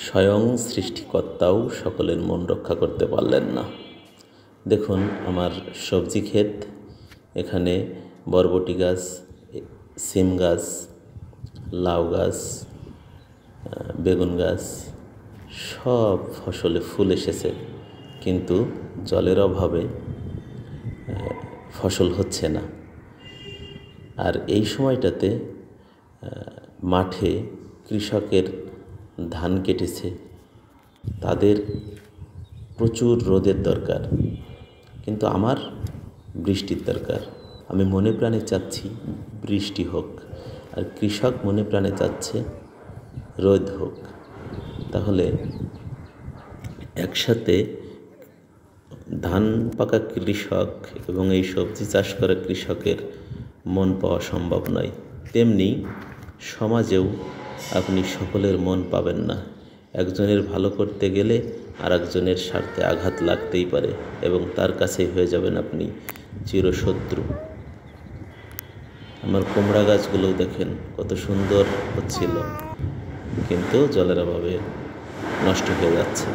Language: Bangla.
স্বয়ং সৃষ্টিকর্তাও সকলের মন রক্ষা করতে পারলেন না। দেখুন আমার সবজি ক্ষেত, এখানে বরবটি গাছ, সিম গাছ, লাউ গাছ, বেগুন গাছ, সব ফসলে ফুল এসেছে, কিন্তু জলের অভাবে ফসল হচ্ছে না। আর এই সময়টাতে মাঠে কৃষকের ধান কেটেছে, তাদের প্রচুর রোদের দরকার, কিন্তু আমার বৃষ্টির দরকার। আমি মনে প্রাণে চাচ্ছি বৃষ্টি হোক, আর কৃষক মনে প্রাণে চাচ্ছে রোদ হোক। তাহলে একসাথে ধান পাকা কৃষক এবং এই সবজি চাষ করা কৃষকের মন পাওয়া সম্ভব নয়। তেমনি সমাজেও আপনি সকলের মন পাবেন না। একজনের ভালো করতে গেলে আর একজনের স্বার্থে আঘাত লাগতেই পারে এবং তার কাছেই হয়ে যাবেন আপনি চিরশত্রু। আমার কুমড়া গাছগুলোও দেখেন কত সুন্দর হচ্ছিল, কিন্তু জলের অভাবে নষ্ট হয়ে যাচ্ছে।